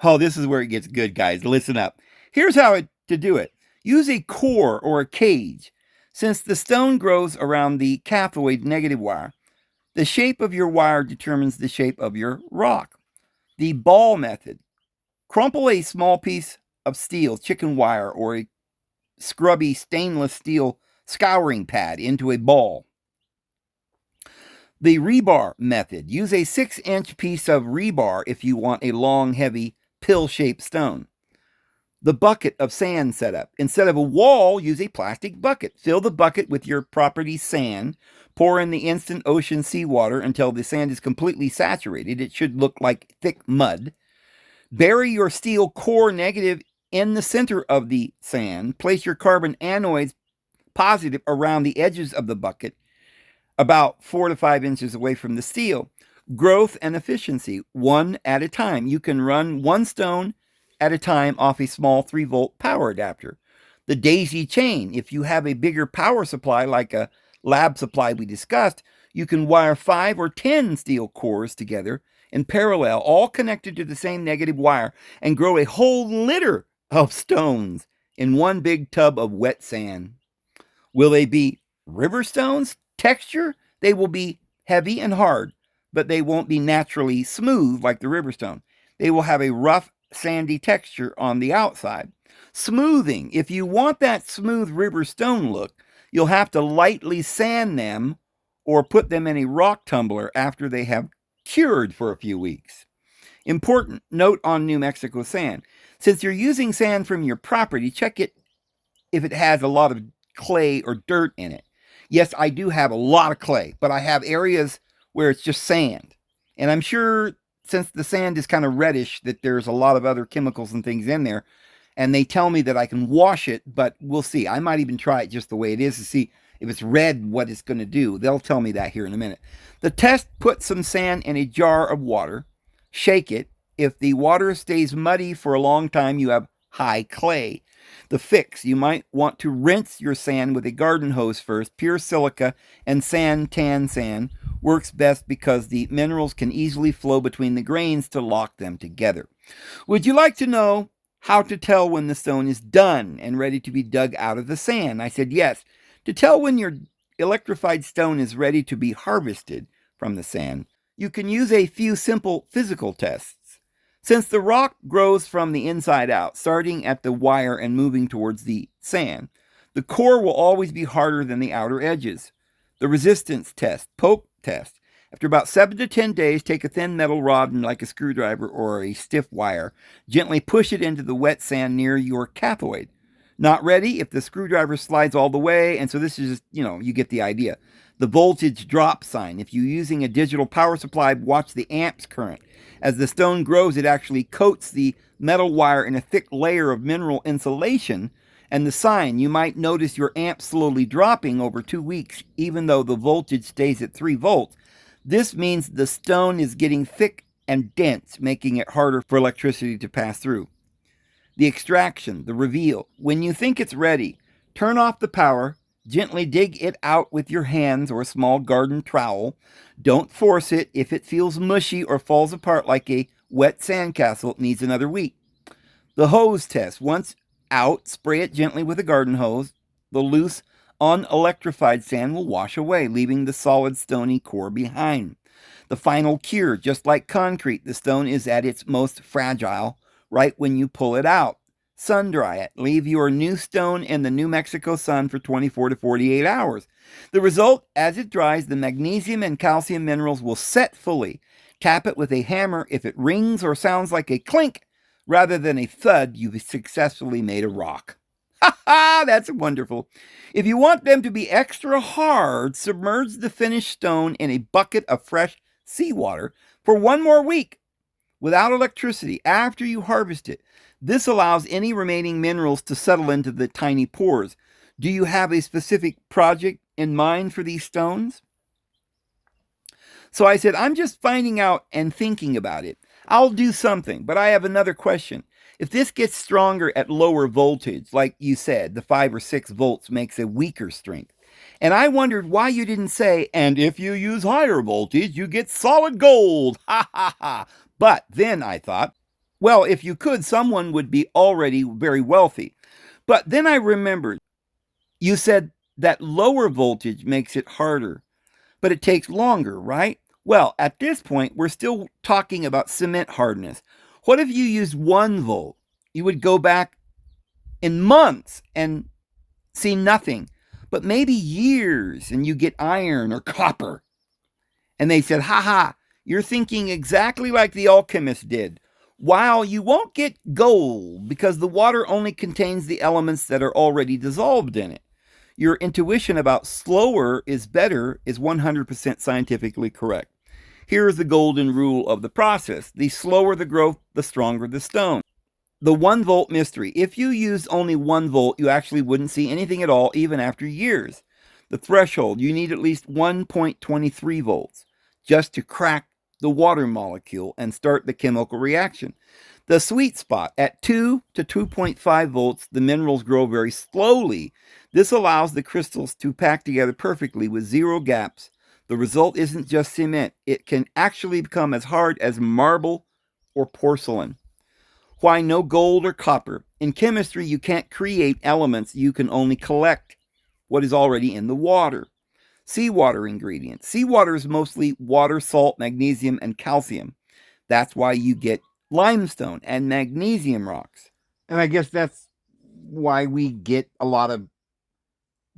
Oh, this is where it gets good, guys. Listen up. Here's how to do it. Use a core or a cage. Since the stone grows around the cathode negative wire, the shape of your wire determines the shape of your rock. The ball method. Crumple a small piece of steel, chicken wire, or a scrubby stainless steel scouring pad into a ball. The rebar method. Use a 6-inch piece of rebar if you want a long, heavy, pill-shaped stone. The bucket of sand setup. Instead of a wall, use a plastic bucket. Fill the bucket with your property's sand. Pour in the instant ocean seawater until the sand is completely saturated. It should look like thick mud. Bury your steel core negative in the center of the sand. Place your carbon anodes positive around the edges of the bucket, about 4 to 5 inches away from the steel. Growth and efficiency, one at a time. You can run one stone at a time off a small 3-volt power adapter. The daisy chain, if you have a bigger power supply like a lab supply we discussed, you can wire 5 or 10 steel cores together in parallel, all connected to the same negative wire, and grow a whole litter of stones in one big tub of wet sand. Will they be river stones? Texture? They will be heavy and hard, but they won't be naturally smooth like the river stone. They will have a rough, sandy texture on the outside. Smoothing. If you want that smooth river stone look, you'll have to lightly sand them or put them in a rock tumbler after they have cured for a few weeks. Important note on New Mexico sand. Since you're using sand from your property, check it if it has a lot of clay or dirt in it. Yes, I do have a lot of clay, but I have areas where it's just sand. And I'm sure since the sand is kind of reddish that there's a lot of other chemicals and things in there. And they tell me that I can wash it, but we'll see. I might even try it just the way it is to see if it's red, what it's going to do. They'll tell me that here in a minute. The test, put some sand in a jar of water, shake it. If the water stays muddy for a long time, you have high clay. The fix, you might want to rinse your sand with a garden hose first. Pure silica and tan sand works best because the minerals can easily flow between the grains to lock them together. Would you like to know how to tell when the stone is done and ready to be dug out of the sand? I said yes. To tell when your electrified stone is ready to be harvested from the sand, you can use a few simple physical tests. Since the rock grows from the inside out, starting at the wire and moving towards the sand, the core will always be harder than the outer edges. The resistance test, poke test. After about 7 to 10 days, take a thin metal rod and like a screwdriver or a stiff wire. Gently push it into the wet sand near your cathode. Not ready if the screwdriver slides all the way, and so this is just, you get the idea. The voltage drop sign. If you're using a digital power supply, watch the amps current. As the stone grows, it actually coats the metal wire in a thick layer of mineral insulation. And the sign, you might notice your amp slowly dropping over 2 weeks, even though the voltage stays at 3 volts. This means the stone is getting thick and dense, making it harder for electricity to pass through. The extraction, the reveal. When you think it's ready, turn off the power, gently dig it out with your hands or a small garden trowel. Don't force it. If it feels mushy or falls apart like a wet sandcastle, it needs another week. The hose test. Once out, spray it gently with a garden hose. The loose, unelectrified sand will wash away, leaving the solid stony core behind. The final cure. Just like concrete, the stone is at its most fragile right when you pull it out. sun dry it. Leave your new stone in the New Mexico sun for 24 to 48 hours. The result, as it dries, the magnesium and calcium minerals will set fully. Tap it with a hammer. If it rings or sounds like a clink rather than a thud, you've successfully made a rock. Ha ha! That's wonderful. If you want them to be extra hard, submerge the finished stone in a bucket of fresh seawater for 1 more week without electricity after you harvest it. This allows any remaining minerals to settle into the tiny pores. Do you have a specific project in mind for these stones? So I said, I'm just finding out and thinking about it. I'll do something, but I have another question. If this gets stronger at lower voltage, like you said, the 5 or 6 volts makes a weaker strength. And I wondered why you didn't say, and if you use higher voltage, you get solid gold. Ha ha ha. But then I thought, well, if you could, someone would be already very wealthy. But then I remembered, you said that lower voltage makes it harder, but it takes longer, right? Well, at this point, we're still talking about cement hardness. What if you used 1 volt? You would go back in months and see nothing, but maybe years, and you get iron or copper. And they said, ha, you're thinking exactly like the alchemist did. While you won't get gold because the water only contains the elements that are already dissolved in it. Your intuition about slower is better is 100% scientifically correct. Here is the golden rule of the process. The slower the growth, the stronger the stone. The 1 volt mystery. If you used only 1 volt, you actually wouldn't see anything at all, even after years. The threshold, you need at least 1.23 volts just to crack the water molecule and start the chemical reaction. The sweet spot, at 2 to 2.5 volts, the minerals grow very slowly. This allows the crystals to pack together perfectly with 0 gaps. The result isn't just cement. It can actually become as hard as marble or porcelain. Why no gold or copper? In chemistry, you can't create elements. You can only collect what is already in the water. Seawater ingredients. Seawater is mostly water, salt, magnesium, and calcium. That's why you get limestone and magnesium rocks. And I guess that's why we get a lot of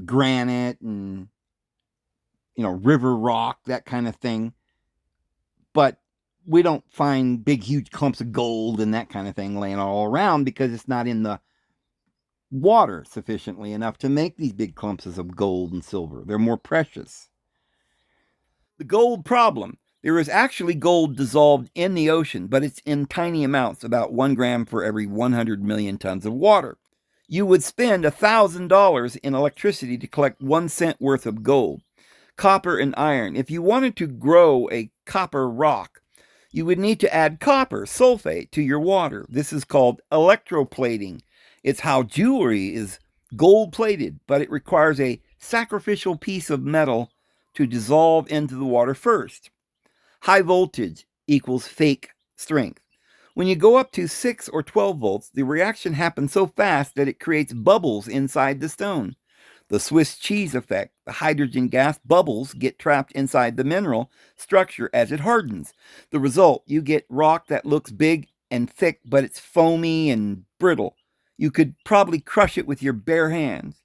granite and, river rock, that kind of thing. But we don't find big, huge clumps of gold and that kind of thing laying all around because it's not in the water sufficiently enough to make these big clumps of gold and silver. They're more precious. The gold problem. There is actually gold dissolved in the ocean, but it's in tiny amounts, about 1 gram for every 100 million tons of water. You would spend $1,000 in electricity to collect 1 cent worth of gold. Copper and iron. If you wanted to grow a copper rock, you would need to add copper sulfate to your water. This is called electroplating. It's how jewelry is gold plated, but it requires a sacrificial piece of metal to dissolve into the water first. High voltage equals fake strength. When you go up to 6 or 12 volts, the reaction happens so fast that it creates bubbles inside the stone. The Swiss cheese effect. The hydrogen gas bubbles get trapped inside the mineral structure as it hardens. The result, you get rock that looks big and thick, but it's foamy and brittle. You could probably crush it with your bare hands.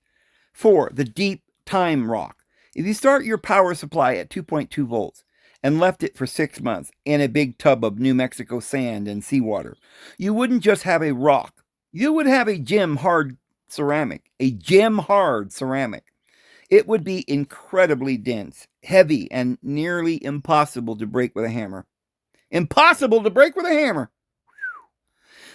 4. The deep time rock. If you start your power supply at 2.2 volts and left it for 6 months in a big tub of New Mexico sand and seawater, you wouldn't just have a rock. You would have a gem-hard ceramic. A gem-hard ceramic. It would be incredibly dense, heavy, and nearly impossible to break with a hammer. Impossible to break with a hammer!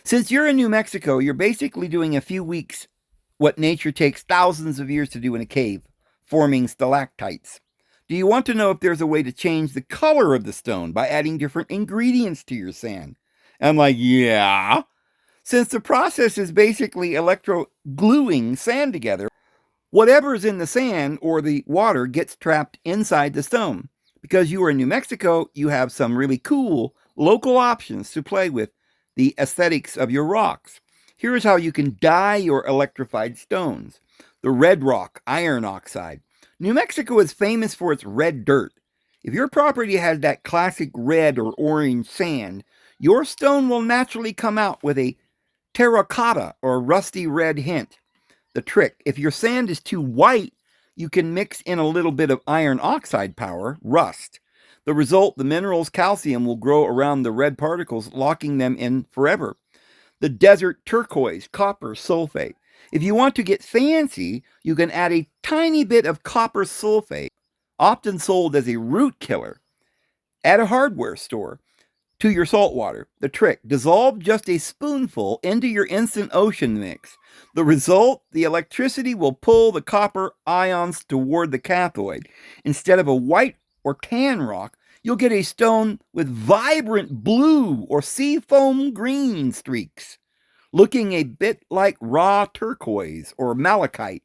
Since you're in New Mexico, you're basically doing a few weeks what nature takes thousands of years to do in a cave, forming stalactites. Do you want to know if there's a way to change the color of the stone by adding different ingredients to your sand? I'm like, yeah. Since the process is basically electro-gluing sand together, whatever is in the sand or the water gets trapped inside the stone. Because you are in New Mexico, you have some really cool local options to play with the aesthetics of your rocks. Here is how you can dye your electrified stones. The red rock, iron oxide. New Mexico is famous for its red dirt. If your property has that classic red or orange sand, your stone will naturally come out with a Terracotta or rusty red hint. The trick: if your sand is too white, you can mix in a little bit of iron oxide power, rust. The result: the mineral's calcium will grow around the red particles, locking them in forever. The desert turquoise, copper sulfate. If you want to get fancy, you can add a tiny bit of copper sulfate, often sold as a root killer, at a hardware store, to your salt water. The trick: dissolve just a spoonful into your instant ocean mix. The result: the electricity will pull the copper ions toward the cathode. Instead of a white or tan rock, you'll get a stone with vibrant blue or seafoam green streaks, looking a bit like raw turquoise or malachite.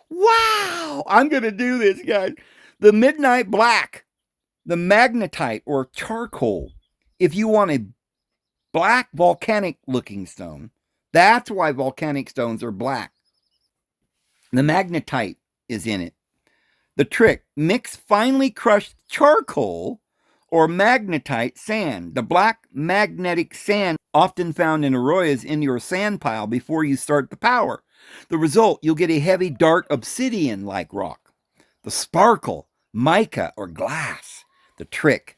Wow! I'm going to do this, guys. The midnight black, the magnetite or charcoal. If you want a black volcanic looking stone, that's why volcanic stones are black. The magnetite is in it. The trick: mix finely crushed charcoal or magnetite sand, the black magnetic sand often found in arroyos, in your sand pile before you start the power. The result: you'll get a heavy, dark obsidian like rock. The sparkle: mica or glass. The trick: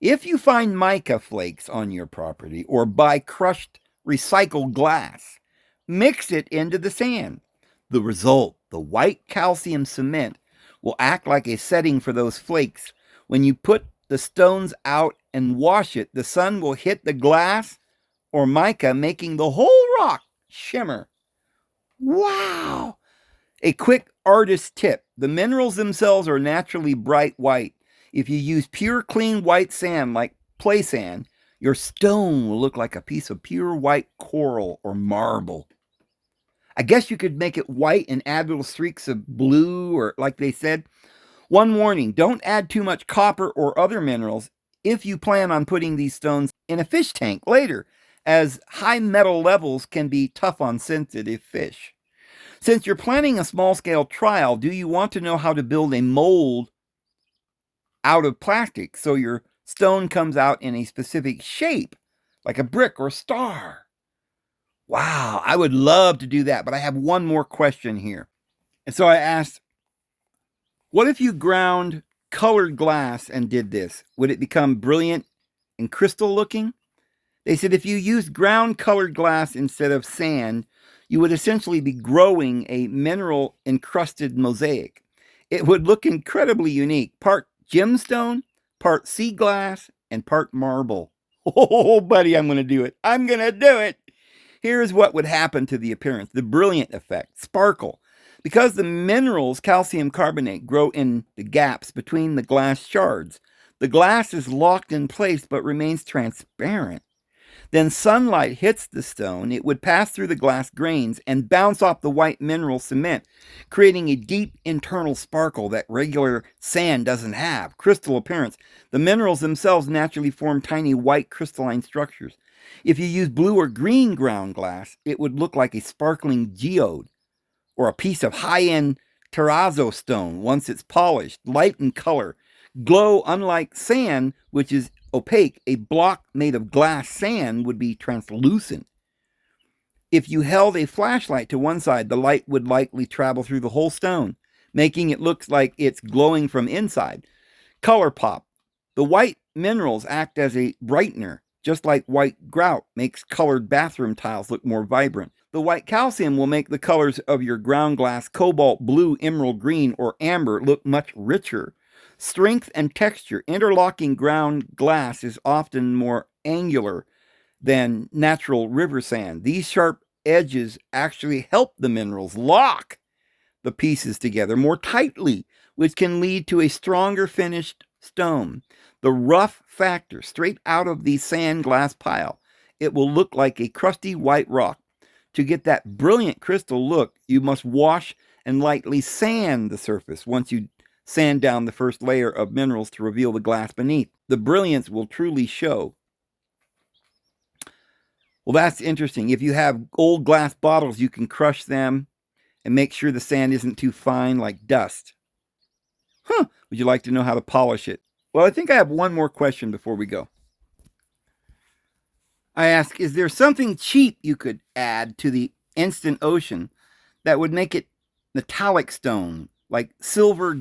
if you find mica flakes on your property or buy crushed recycled glass, mix it into the sand. The result: the white calcium cement will act like a setting for those flakes. When you put the stones out and wash it, the sun will hit the glass or mica, making the whole rock shimmer. Wow! A quick artist tip: the minerals themselves are naturally bright white. If you use pure, clean white sand like play sand, your stone will look like a piece of pure white coral or marble. I guess you could make it white and add little streaks of blue, or like they said. One warning: don't add too much copper or other minerals if you plan on putting these stones in a fish tank later, as high metal levels can be tough on sensitive fish. Since you're planning a small-scale trial, do you want to know how to build a mold out of plastic so your stone comes out in a specific shape, like a brick or star? Wow, I would love to do that, but I have one more question here. And so I asked, what if you ground colored glass and did this? Would it become brilliant and crystal looking? They said if you used ground colored glass instead of sand, you would essentially be growing a mineral encrusted mosaic. It would look incredibly unique, part gemstone, part sea glass, and part marble. Oh, buddy, I'm going to do it. I'm going to do it. Here's what would happen to the appearance: the brilliant effect, sparkle. Because the minerals calcium carbonate grow in the gaps between the glass shards, the glass is locked in place but remains transparent. Then sunlight hits the stone, it would pass through the glass grains and bounce off the white mineral cement, creating a deep internal sparkle that regular sand doesn't have. Crystal appearance: the minerals themselves naturally form tiny white crystalline structures. If you use blue or green ground glass, it would look like a sparkling geode or a piece of high-end terrazzo stone once it's polished, light in color. Glow: unlike sand, which is opaque, a block made of glass sand would be translucent. If you held a flashlight to one side, the light would likely travel through the whole stone, making it look like it's glowing from inside. Color pop: the white minerals act as a brightener, just like white grout makes colored bathroom tiles look more vibrant. The white calcium will make the colors of your ground glass, cobalt blue, emerald green, or amber, look much richer. Strength and texture: interlocking ground glass is often more angular than natural river sand. These sharp edges actually help the minerals lock the pieces together more tightly, which can lead to a stronger finished stone. The rough factor: straight out of the sand glass pile, it will look like a crusty white rock. To get that brilliant crystal look, you must wash and lightly sand the surface. Once you sand down the first layer of minerals to reveal the glass beneath, the brilliance will truly show. Well, that's interesting. If you have old glass bottles, you can crush them and make sure the sand isn't too fine like dust. Would you like to know how to polish it? Well, I think I have one more question before we go. I ask, is there something cheap you could add to the instant ocean that would make it metallic stone, like silver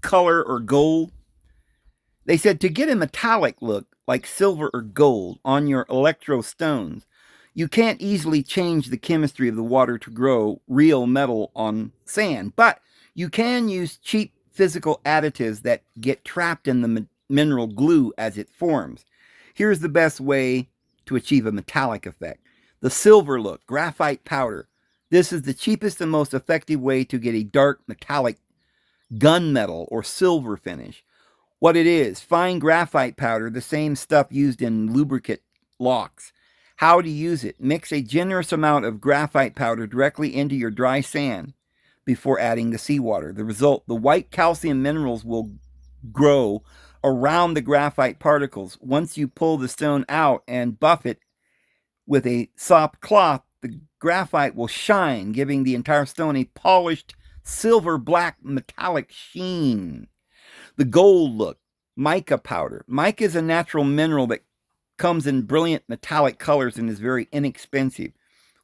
color or gold? They said to get a metallic look like silver or gold on your electro stones, you can't easily change the chemistry of the water to grow real metal on sand, but you can use cheap physical additives that get trapped in the mineral glue as it forms. Here's the best way to achieve a metallic effect. The silver look, graphite powder. This is the cheapest and most effective way to get a dark metallic gunmetal or silver finish. What it is, fine graphite powder, the same stuff used in lubricant locks. How to use it. Mix a generous amount of graphite powder directly into your dry sand before adding the seawater. The result, the white calcium minerals will grow around the graphite particles. Once you pull the stone out and buff it with a soft cloth, the graphite will shine, giving the entire stone a polished silver black metallic sheen. The gold look, mica powder. Mica is a natural mineral that comes in brilliant metallic colors and is very inexpensive.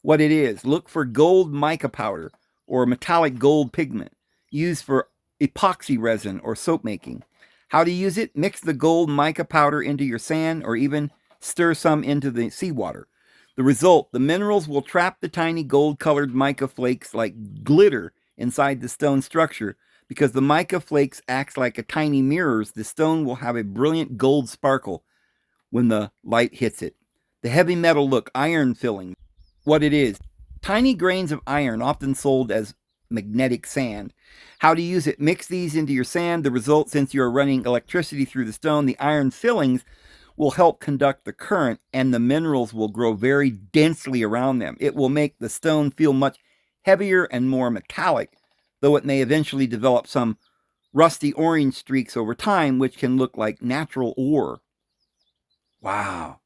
What it is, look for gold mica powder or metallic gold pigment used for epoxy resin or soap making. How to use it? Mix the gold mica powder into your sand or even stir some into the seawater. The result, the minerals will trap the tiny gold-colored mica flakes like glitter inside the stone structure. Because the mica flakes acts like a tiny mirrors, the stone will have a brilliant gold sparkle when the light hits it. The heavy metal look, iron filling. What it is, tiny grains of iron often sold as magnetic sand. How to use it, mix these into your sand. The result, since you are running electricity through the stone, the iron fillings will help conduct the current and the minerals will grow very densely around them. It will make the stone feel much heavier and more metallic, though it may eventually develop some rusty orange streaks over time, which can look like natural ore. Wow.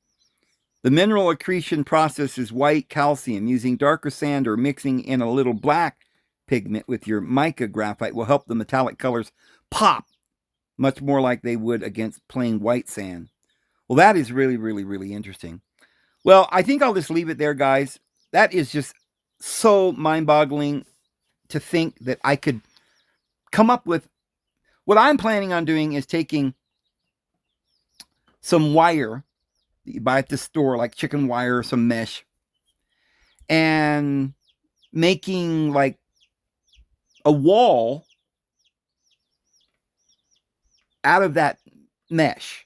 The mineral accretion process is white calcium. Using darker sand or mixing in a little black pigment with your mica graphite will help the metallic colors pop much more like they would against plain white sand. Well, that is really, really, really interesting. Well, I think I'll just leave it there, guys. That is just so mind-boggling to think that I could come up with. What I'm planning on doing is taking some wire that you buy at the store, like chicken wire or some mesh, and making like a wall out of that mesh,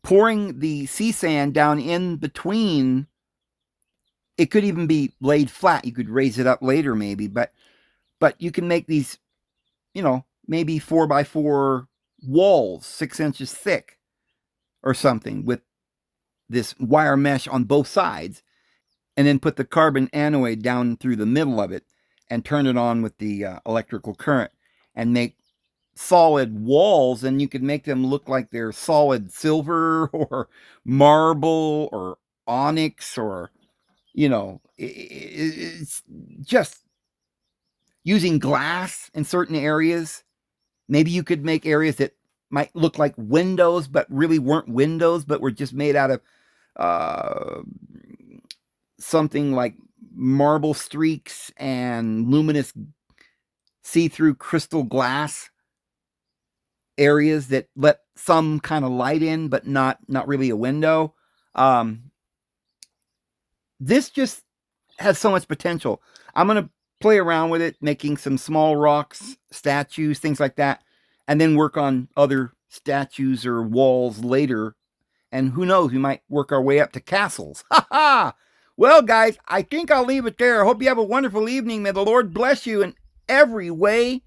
pouring the sea sand down in between. It could even be laid flat. You could raise it up later maybe, but you can make these, maybe 4x4 walls 6 inches thick or something with this wire mesh on both sides, and then put the carbon anoid down through the middle of it and turn it on with the electrical current and make solid walls, and you could make them look like they're solid silver or marble or onyx or, it's just using glass in certain areas. Maybe you could make areas that might look like windows, but really weren't windows, but were just made out of something like marble streaks and luminous see-through crystal glass areas that let some kind of light in, but not really a window. This just has so much potential. I'm going to play around with it, making some small rocks, statues, things like that, and then work on other statues or walls later. And who knows, we might work our way up to castles. Ha ha! Well, guys, I think I'll leave it there. I hope you have a wonderful evening. May the Lord bless you in every way.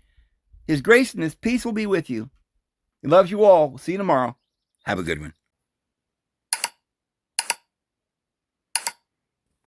His grace and his peace will be with you. He loves you all. We'll see you tomorrow. Have a good one.